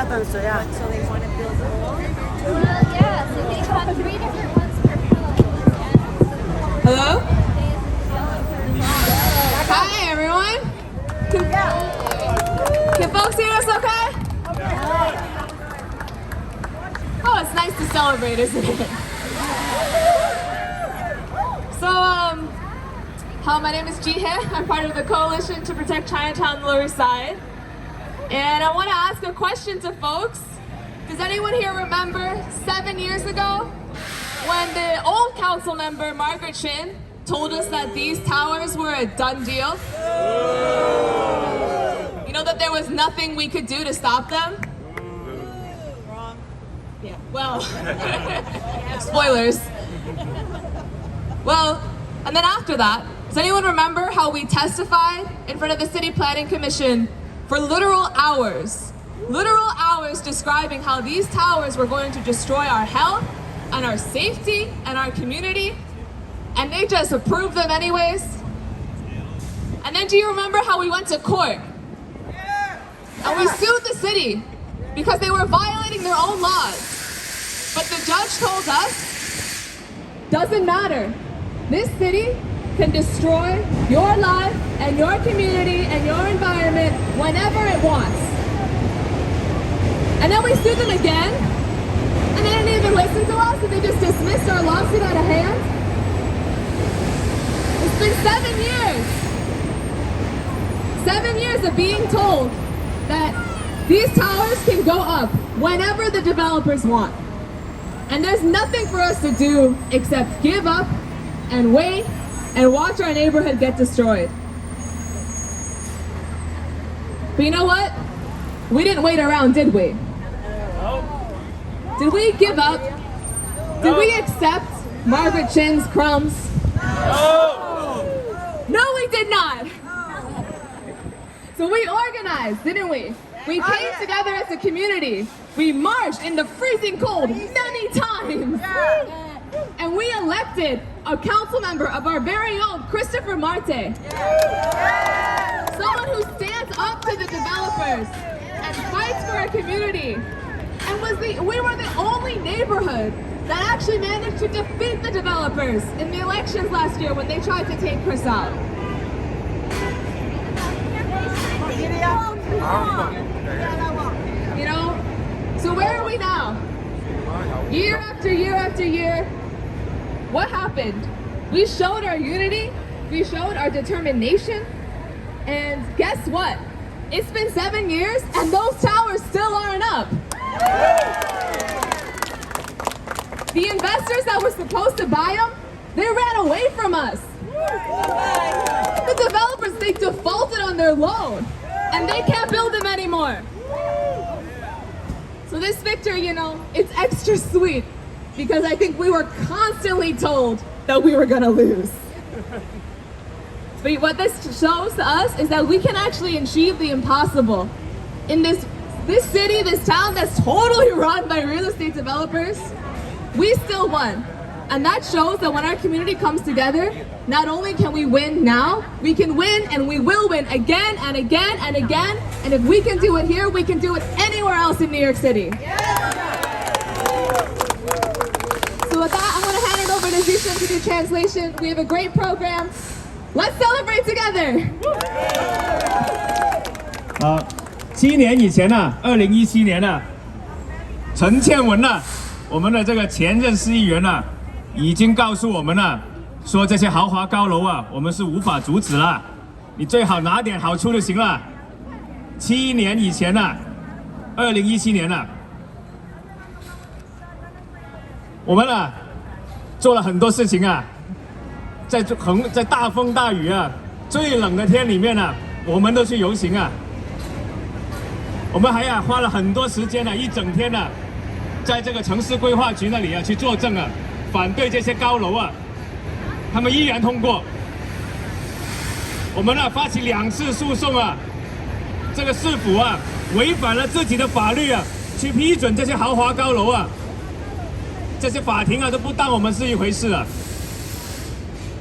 要等谁啊？ So they want to build more? Well, yeah. So they have 3 different ones per pillar. Hello? Hi, everyone. Can folks hear us okay? Oh, it's nice to celebrate, isn't it? So, hi, my name is Ji-hye. I'm part of the Coalition to Protect Chinatown Lower Side. And I want to ask a question to folks. Does anyone here remember 7 years ago when the old council member, Margaret Chin, told us that these towers were a done deal? You know that there was nothing we could do to stop them? Wrong. Yeah, well, spoilers. Well, and then after that, does anyone remember how we testified in front of the City Planning Commission for literal hours describing how these towers were going to destroy our health and our safety and our community, and they just approved them anyways? And then do you remember how we went to court? And we sued the city because they were violating their own laws. But the judge told us, doesn't matter. This city can destroy your life and your community and your environment whenever it wants. And then we sued them again, and they didn't even listen to us, and they just dismissed our lawsuit out of hand. It's been 7 years. 7 years of being told that these towers can go up whenever the developers want. And there's nothing for us to do except give up and wait and watch our neighborhood get destroyed. But you know what? We didn't wait around, did we? Did we give up? Did we accept Margaret Chin's crumbs? No, we did not. So we organized, didn't we? We came together as a community. We marched in the freezing cold many times. And we elected a council member of our very own Christopher Marte. Someone who stands up to the developers and fights for our community. And we were the only neighborhood that actually managed to defeat the developers in the elections last year when they tried to take Chris out. You know, so where are we now? Year after year after year, what happened? We showed our unity, we showed our determination, and guess what? It's been 7 years and those towers still aren't up. The investors that were supposed to buy them, they ran away from us. The developers, they defaulted on their loan and they can't build them anymore. So this victory, you know, it's extra sweet because I think we were constantly told that we were gonna lose. But what this shows to us is that we can actually achieve the impossible. In this city, this town that's totally run by real estate developers, we still won. And that shows that when our community comes together, not only can we win now, we can win and we will win again and again and again. And if we can do it here, we can do it anywhere else in New York City. So with that, I'm going to hand it over to Zishan to do translation. We have a great program. Let's celebrate together. 7年以前呢，2017年呢，陈倩文呢，我们的这个前任市议员呢，已经告诉我们了，说这些豪华高楼啊，我们是无法阻止了，你最好拿点好处就行了。7年以前呢，2017年呢，我们呢做了很多事情啊，在大风大雨啊，最冷的天里面呢，我们都去游行啊。我们还花了很多时间呢，一整天呢，在这个城市规划局那里去作证啊，反对这些高楼啊，他们依然通过。我们呢发起2次诉讼啊，这个市府啊违反了自己的法律啊，去批准这些豪华高楼啊，这些法庭啊都不当我们是一回事啊。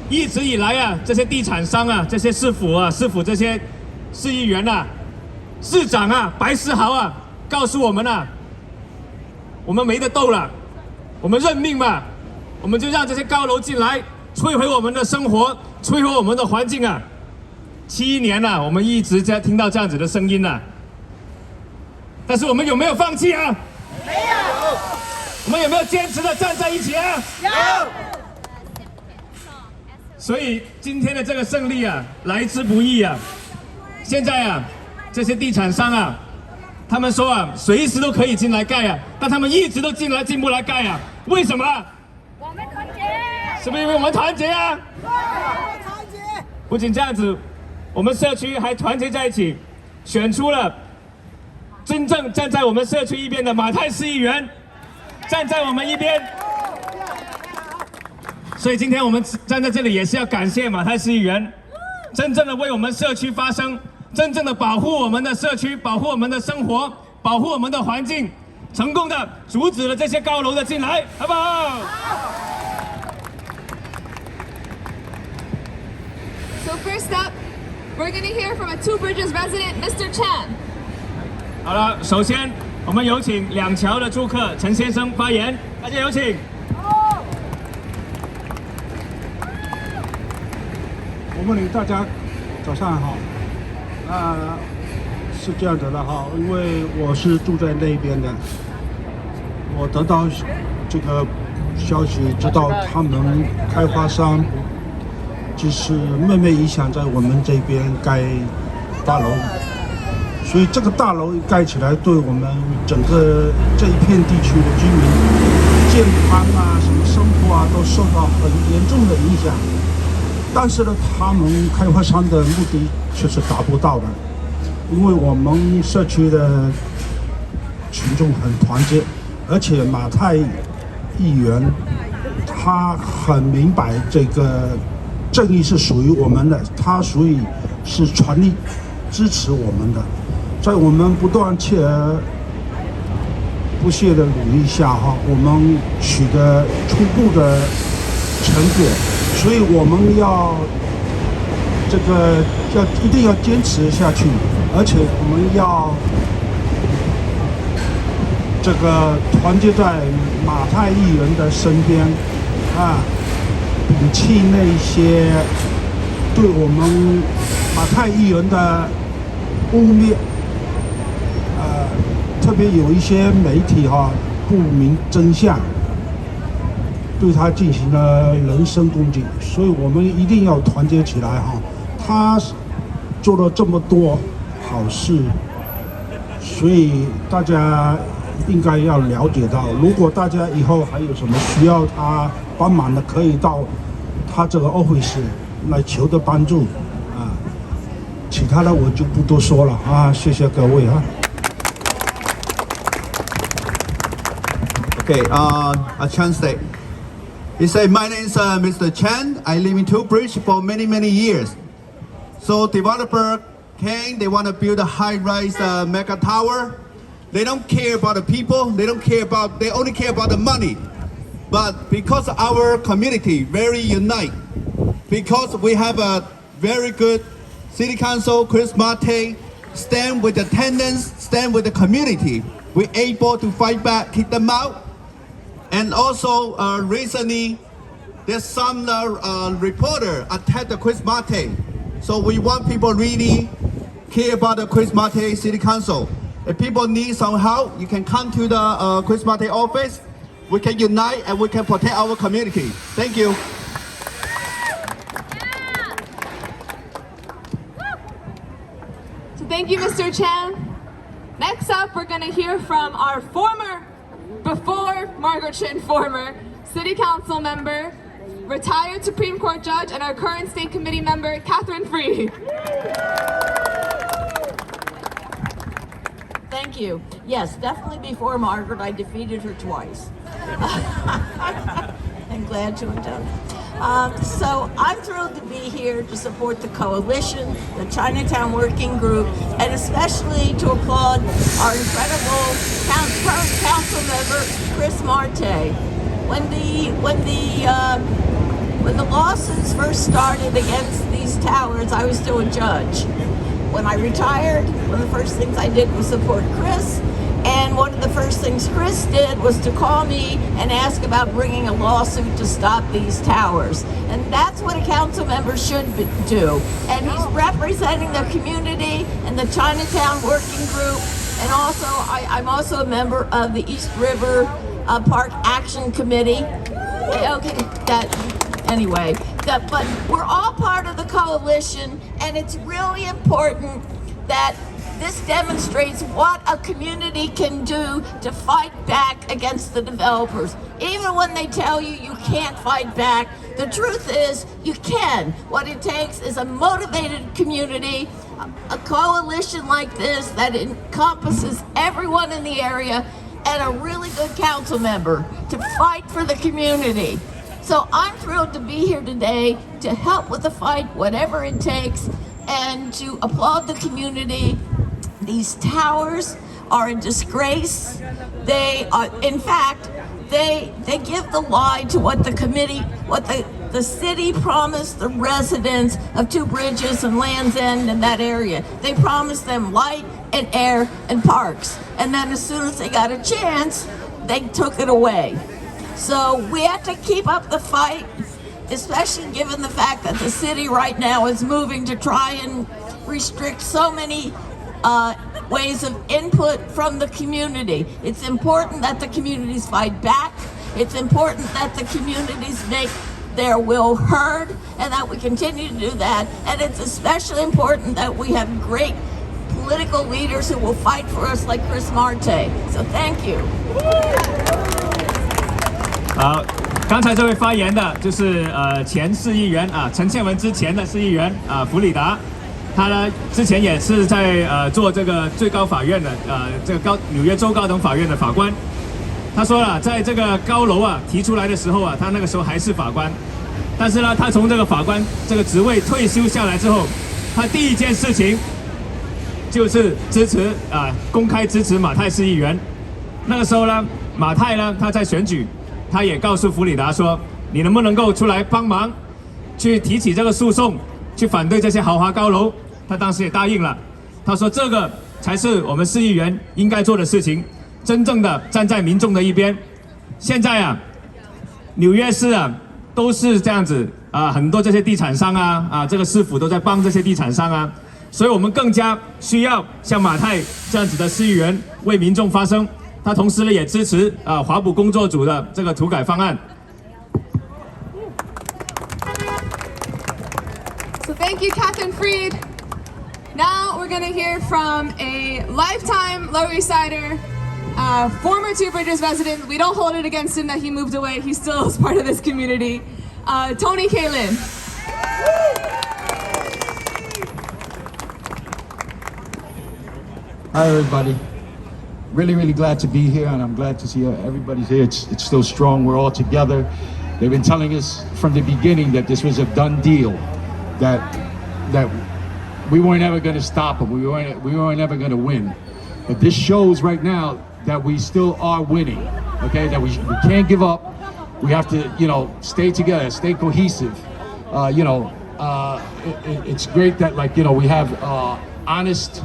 一直以来啊，这些地产商啊，这些市府这些市议员啊。市长啊，白思豪啊，告诉我们啊，我们没得斗了，我们认命吧，我们就让这些高楼进来，摧毁我们的生活，摧毁我们的环境啊！7年了，我们一直在听到这样子的声音啊，但是我们有没有放弃啊？没有。我们有没有坚持的站在一起啊？有。所以今天的这个胜利啊，来之不易啊！现在啊，这些地产商啊，他们说啊，随时都可以进来盖啊，但他们一直都进不来盖啊，为什么？我们团结。是不是因为我们团结啊？团结。不仅这样子，我们社区还团结在一起，选出了真正站在我们社区一边的马太市议员，站在我们一边。所以今天我们站在这里，也是要感谢马太市议员，真正的为我们社区发声，真正的保护我们的社区，保护我们的生活，保护我们的环境，成功的阻止了这些高楼的进来，好不好So first up, we're going to hear from a Two Bridges resident, Mr. Chan. 好了，首先我们有请两桥的住客陈先生发言，大家有请。我们大家早上好。是这样子的哈，因为我是住在那边的，我得到这个消息，知道他们开发商就是慢慢影响在我们这边盖大楼，所以这个大楼盖起来，对我们整个这一片地区的居民健康啊、什么生活啊，都受到很严重的影响。但是呢，他们开发商的目的却是达不到的，因为我们社区的群众很团结，而且马太议员他很明白这个正义是属于我们的，他所以是全力支持我们的，在我们不断锲而不懈的努力下哈，我们取得初步的成果。所以我们要一定要坚持下去，而且我们要团结在马太议员的身边啊，摒弃那些对我们马太议员的污蔑，特别有一些媒体不明真相。对他进行了人身攻击，所以我们一定要团结起来哈。他做了这么多好事，所以大家应该要了解到，如果大家以后还有什么需要他帮忙的，可以到他这个 office 来求得帮助啊。其他的我就不多说了啊，谢谢各位啊。Okay, a translate. He said, my name is Mr. Chen. I live in Two Bridge for many, many years. So developer came, they want to build a high-rise mega tower. They don't care about the people. They only care about the money. But because our community very unite, because we have a very good city council, Chris Marte, stand with the tenants, stand with the community, we're able to fight back, kick them out. And also recently, there's some reporter attacked the Chris Marte. So we want people really care about the Chris Marte City Council. If people need some help, you can come to the Chris Marte office. We can unite and we can protect our community. Thank you. So thank you, Mr. Chan. Next up, we're going to hear from our before Margaret Chin, former City Council member, retired Supreme Court judge, and our current State Committee member, Catherine Free. Thank you. Yes, definitely before Margaret, I defeated her twice. I'm glad to have done it. So I'm thrilled to be here to support the coalition, the Chinatown Working Group, and especially to applaud our incredible current council member, Chris Marte. When the lawsuits first started against these towers, I was still a judge. When I retired, one of the first things I did was support Chris, And one of the first things Chris did was to call me and ask about bringing a lawsuit to stop these towers. And that's what a council member should do. And he's representing the community and the Chinatown Working Group. And also, I'm also a member of the East River Park Action Committee. Okay, but we're all part of the coalition, and it's really important that this demonstrates what a community can do to fight back against the developers. Even when they tell you you can't fight back, the truth is you can. What it takes is a motivated community, a coalition like this that encompasses everyone in the area, and a really good council member to fight for the community. So I'm thrilled to be here today to help with the fight, whatever it takes, and to applaud the community. These towers are a disgrace. They are, in fact, they give the lie to what the city promised the residents of Two Bridges and Land's End in that area. They promised them light and air and parks. And then as soon as they got a chance, they took it away. So we have to keep up the fight, especially given the fact that the city right now is moving to try and restrict so many ways of input from the community. It's important that the communities fight back. It's important that the communities make their will heard and that we continue to do that. And it's especially important that we have great political leaders who will fight for us like Chris Marte. So thank you. 好，刚才这位发言的就是前市议员啊，陈倩文之前的市议员啊，弗里达，他呢之前也是在做这个最高法院的这个纽约州高等法院的法官。他说了，在这个高楼啊提出来的时候啊，他那个时候还是法官，但是呢，他从这个法官这个职位退休下来之后，他第一件事情就是支持公开支持马泰市议员。那个时候呢，马泰呢他在选举。 他也告诉弗里达说：“你能不能够出来帮忙，去提起这个诉讼，去反对这些豪华高楼？”他当时也答应了。他说：“这个才是我们市议员应该做的事情，真正的站在民众的一边。”现在啊，纽约市啊都是这样子啊，很多这些地产商这个市府都在帮这些地产商啊，所以我们更加需要像马泰这样子的市议员为民众发声。 他同时呢也支持华补工作组的这个土改方案。So thank you, Catherine Freed. Now we're going to hear from a lifetime Lower East Sider, former Two Bridges resident. We don't hold it against him that he moved away. He still is part of this community. Tony Kalin. Hi, everybody. Really glad to be here, and I'm glad to see everybody's here. It's still strong. We're all together. They've been telling us from the beginning that this was a done deal, that we weren't ever going to stop them. We weren't ever going to win. But this shows right now that we still are winning. Okay, that we can't give up. We have to, stay together, stay cohesive. It's great that we have honest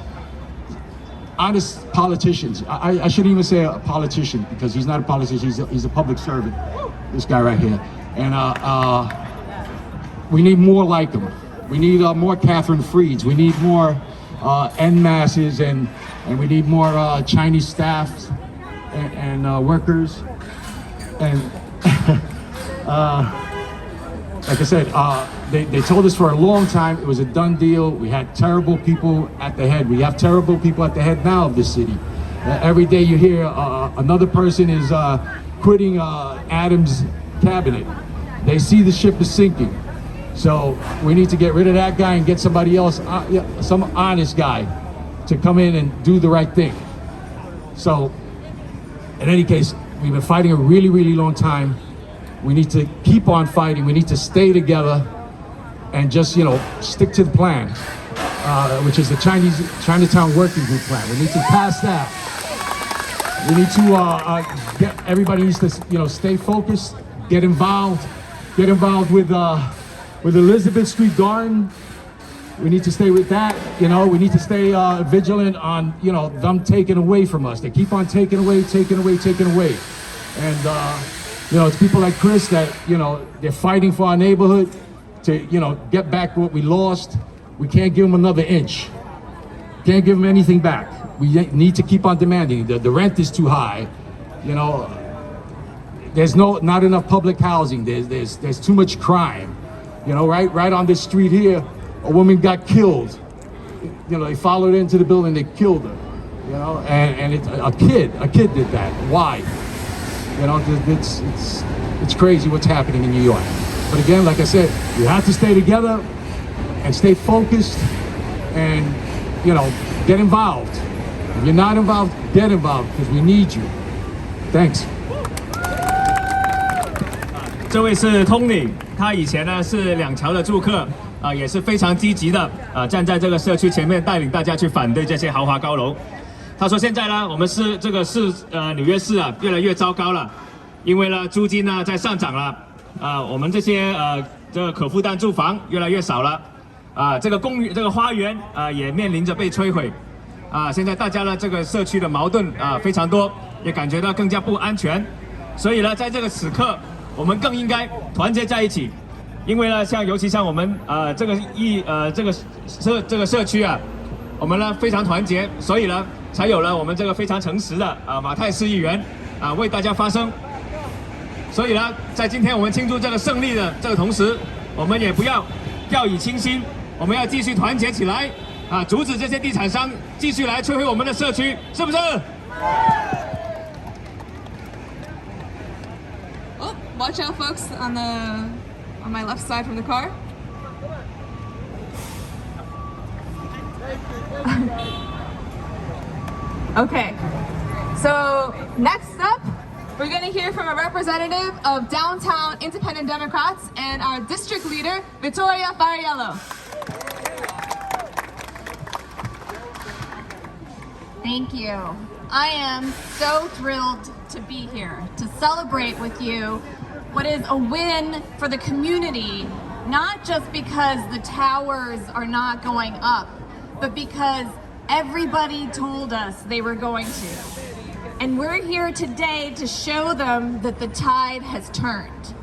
politicians. I shouldn't even say a politician because he's not a politician. He's a public servant. This guy right here, and we need more like him. We need more Catherine Freeds. We need more en masses, and we need more Chinese staff and workers. And like I said, they told us for a long time it was a done deal. We had terrible people at the head. We have terrible people at the head now of this city. Every day you hear another person is quitting Adams' cabinet. They see the ship is sinking. So we need to get rid of that guy and get somebody else, some honest guy, to come in and do the right thing. So in any case, we've been fighting a really long time. We need to keep on fighting. We need to stay together and just, stick to the plan, which is the Chinatown Working Group plan. We need to pass that. We need to everybody needs to, stay focused, get involved with Elizabeth Street Garden, We need to stay with that. You know, we need to stay vigilant on, you know, them taking away from us. They keep on taking away. And, you know, it's people like Chris that, you know, they're fighting for our neighborhood to, you know, get back what we lost. We can't give them another inch. Can't give them anything back. We need to keep on demanding. The rent is too high. You know, there's not enough public housing. There's too much crime. You know, right on this street here, a woman got killed. You know, they followed her into the building, they killed her. You know, and it's a kid did that. Why? You know, it's crazy what's happening in New York. But again, like I said, you have to stay together and stay focused and, you know, get involved. If you're not involved, get involved because we need you. Thanks. 这位是 Tony， 他以前呢是两桥的住客，也是非常积极的，站在这个社区前面带领大家去反对这些豪华高楼。他说现在呢，我们纽约市啊越来越糟糕了，因为呢租金呢在上涨了，我们这些这个可负担住房越来越少了，这个公寓这个花园也面临着被摧毁，现在大家呢这个社区的矛盾非常多，也感觉到更加不安全，所以呢在这个此刻。 我们更应该团结在一起，因为呢，尤其像我们这个社区啊，我们呢非常团结，所以呢才有了我们这个非常诚实的马泰市议员为大家发声。所以呢，在今天我们庆祝这个胜利的这个同时，我们也不要掉以轻心，我们要继续团结起来阻止这些地产商继续来摧毁我们的社区，是不是？ Watch out, folks, on my left side from the car. Okay, so next up, we're going to hear from a representative of Downtown Independent Democrats and our district leader, Victoria Fariello. Thank you. I am so thrilled to be here to celebrate with you what is a win for the community, not just because the towers are not going up, but because everybody told us they were going to. And we're here today to show them that the tide has turned.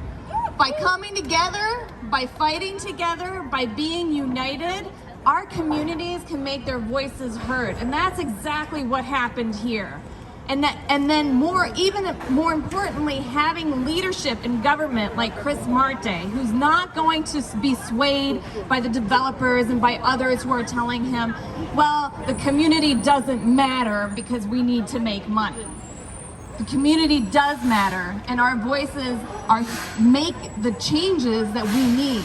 By coming together, by fighting together, by being united, our communities can make their voices heard. And that's exactly what happened here. And then even more importantly, having leadership in government like Chris Marte, who's not going to be swayed by the developers and by others who are telling him, well, the community doesn't matter because we need to make money. The community does matter, and our voices make the changes that we need.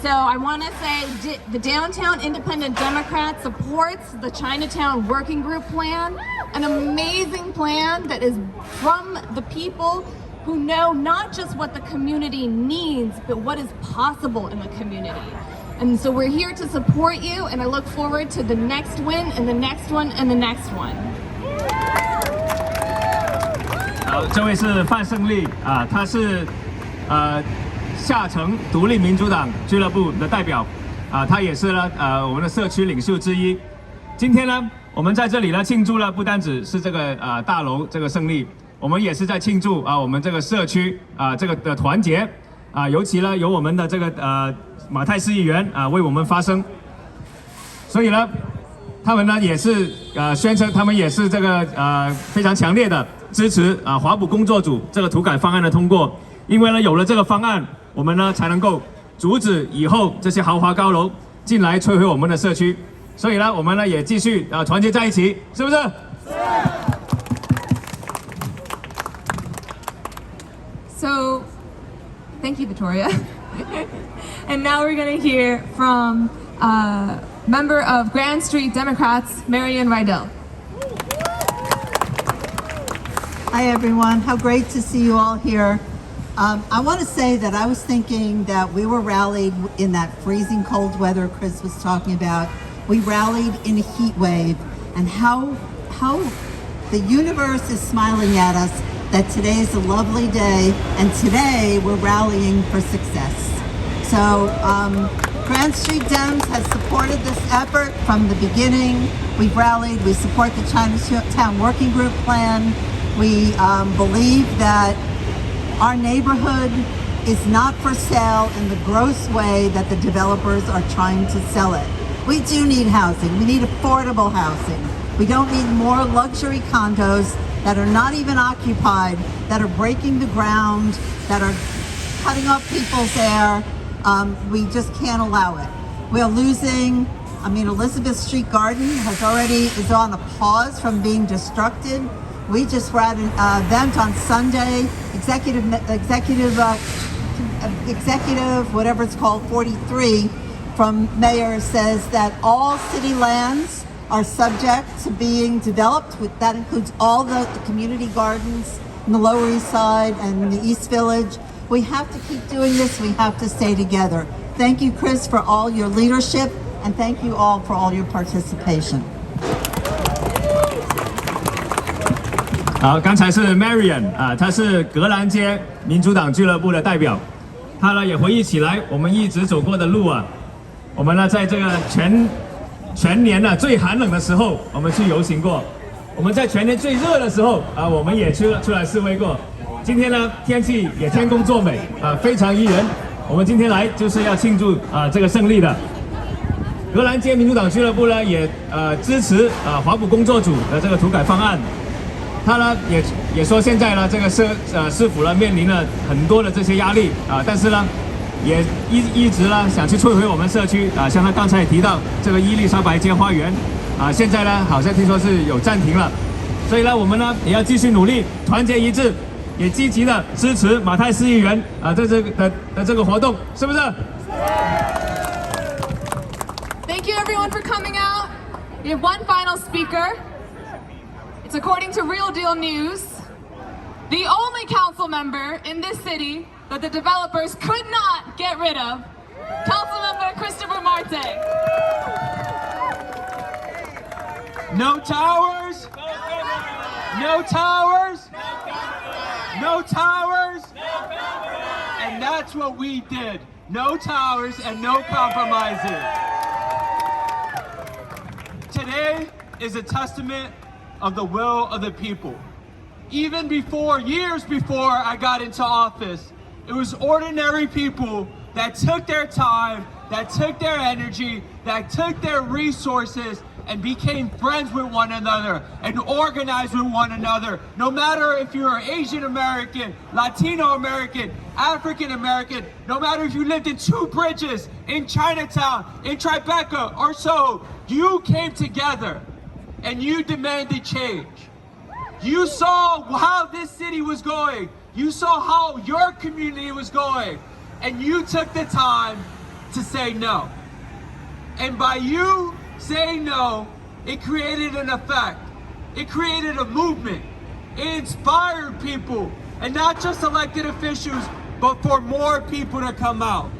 So I want to say the Downtown Independent Democrat supports the Chinatown Working Group plan, an amazing plan that is from the people who know not just what the community needs, but what is possible in the community. And so we're here to support you, and I look forward to the next win and the next one and the next one. 这位是范胜利他是下城独立民主党俱乐部的代表他也是呢我们的社区领袖之一。今天呢，我们在这里呢庆祝了，不单只是这个大楼这个胜利，我们也是在庆祝我们这个社区这个的团结尤其呢有我们的这个马泰市议员为我们发声，所以呢，他们呢也是宣称他们也是这个非常强烈的支持华补工作组这个土改方案的通过，因为呢有了这个方案。 我们呢才能够阻止以后这些豪华高楼进来摧毁我们的社区，所以呢，我们呢也继续团结在一起，是不是？是。So, thank you, Victoria. And now we're going to hear from member of Grand Street Democrats, Marian Rydell. Hi, everyone. How great to see you all here. I want to say that I was thinking that we were rallied in that freezing cold weather Chris was talking about. We rallied in a heat wave, and how the universe is smiling at us that today is a lovely day, and today we're rallying for success. So Grand Street Dems has supported this effort from the beginning. We've rallied, we support the Chinatown Working Group plan. We believe that our neighborhood is not for sale in the gross way that the developers are trying to sell it. We do need housing. We need affordable housing. We don't need more luxury condos that are not even occupied, that are breaking the ground, that are cutting off people's air. We just can't allow it. We are losing, Elizabeth Street Garden is on a pause from being destructed. We just were at an event on Sunday, executive, whatever it's called, 43, from Mayor says that all city lands are subject to being developed. That includes all the community gardens in the Lower East Side and the East Village. We have to keep doing this. We have to stay together. Thank you, Chris, for all your leadership, and thank you all for all your participation. 好，刚才是 Marian 啊，她是格兰街民主党俱乐部的代表，她呢也回忆起来我们一直走过的路啊，我们呢在这个全年呢最寒冷的时候，我们去游行过；我们在全年最热的时候啊，我们也出来示威过。今天呢天气也天公作美啊，非常宜人。我们今天来就是要庆祝这个胜利的。格兰街民主党俱乐部呢也支持华府工作组的这个土改方案。他呢也说现在呢这个市府呢面临了很多的这些压力啊，但是呢也一直呢想去摧毁我们社区啊，像他刚才也提到这个伊丽莎白街花园啊，现在呢好像听说是有暂停了，所以呢我们呢也要继续努力，团结一致，也积极的支持马太市议员啊这个活动，是不是？ Thank you everyone for coming out. We have one final speaker. It's according to Real Deal News, the only council member in this city that the developers could not get rid of, Councilmember Christopher Marte. No towers, no towers, no towers, and that's what we did. No towers and no compromises. Today is a testament of the will of the people. Even years before I got into office, it was ordinary people that took their time, that took their energy, that took their resources and became friends with one another and organized with one another. No matter if you're Asian American, Latino American, African American, no matter if you lived in 2 Bridges, in Chinatown, in Tribeca or so, you came together and you demanded change. You saw how this city was going. You saw how your community was going. And you took the time to say no. And by you saying no, it created an effect. It created a movement. It inspired people, and not just elected officials, but for more people to come out.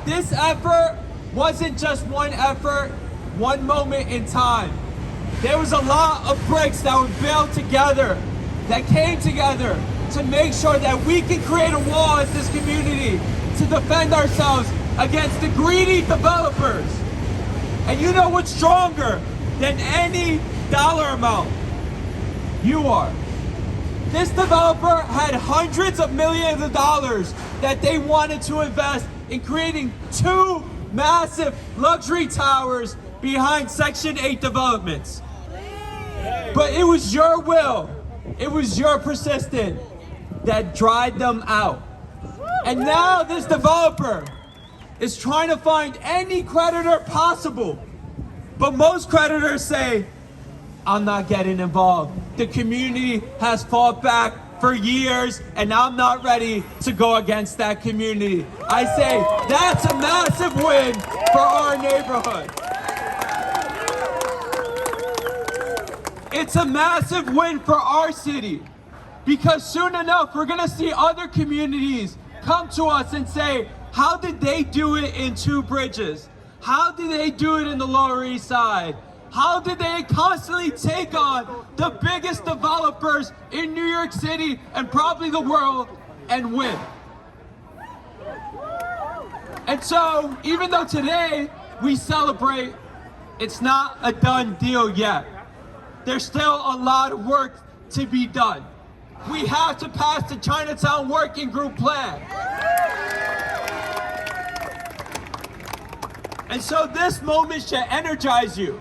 This effort wasn't just one effort, one moment in time. There was a lot of bricks that were built together, that came together to make sure that we can create a wall as this community to defend ourselves against the greedy developers. And you know what's stronger than any dollar amount? You are. This developer had hundreds of millions of dollars that they wanted to invest in creating 2 massive luxury towers behind Section 8 developments. But it was your will, it was your persistence that dried them out. And now this developer is trying to find any creditor possible. But most creditors say, I'm not getting involved. The community has fought back for years and I'm not ready to go against that community. I say, that's a massive win for our neighborhood. It's a massive win for our city because soon enough we're gonna see other communities come to us and say, how did they do it in 2 Bridges? How did they do it in the Lower East Side? How did they constantly take on the biggest developers in New York City and probably the world and win? And so, even though today we celebrate, it's not a done deal yet. There's still a lot of work to be done. We have to pass the Chinatown Working Group plan. And so this moment should energize you.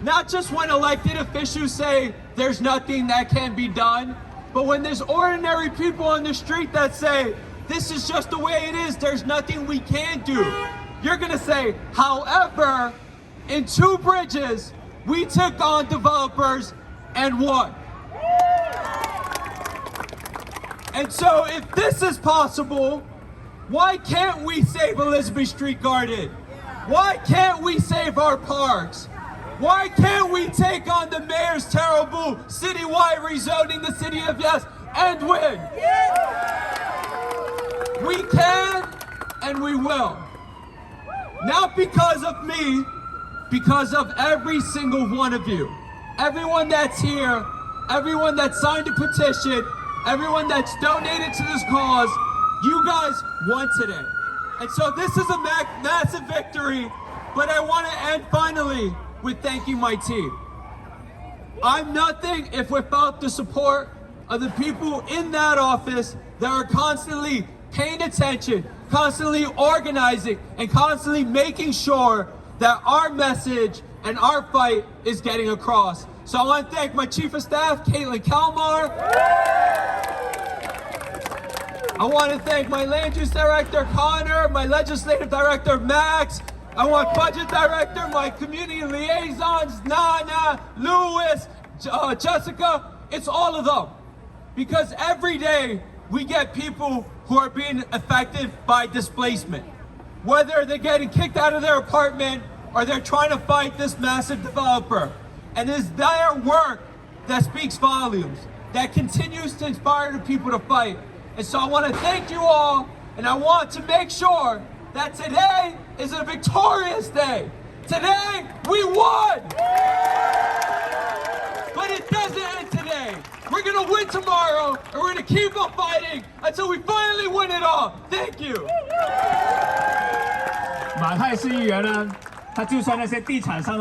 Not just when elected officials say there's nothing that can be done, but when there's ordinary people on the street that say, this is just the way it is, there's nothing we can do. You're gonna say, however, in 2 bridges, we took on developers and won. And so if this is possible, why can't we save Elizabeth Street Garden? Why can't we save our parks? Why can't we take on the mayor's terrible citywide rezoning the city of Yes and win? We can and we will. Not because of me, because of every single one of you. Everyone that's here, everyone that signed a petition, everyone that's donated to this cause, you guys won today. And so this is a massive victory, but I want to end finally with thanking my team. I'm nothing if without the support of the people in that office that are constantly paying attention, constantly organizing, and constantly making sure that our message and our fight is getting across. So I want to thank my Chief of Staff, Caitlin Kalmar. I want to thank my Land Use Director, Connor, my Legislative Director, Max. I want Budget Director, my Community Liaisons, Nana, Lewis, Jessica. It's all of them. Because every day we get people who are being affected by displacement. Whether they're getting kicked out of their apartment or they're trying to fight this massive developer. And it's their work that speaks volumes, that continues to inspire the people to fight. And so I want to thank you all, and I want to make sure that today is a victorious day. Today, we won! But it doesn't end today. We're gonna win tomorrow, and we're gonna keep on fighting until we finally win it all. Thank you. 马泰市议员呢，他就算那些地产商。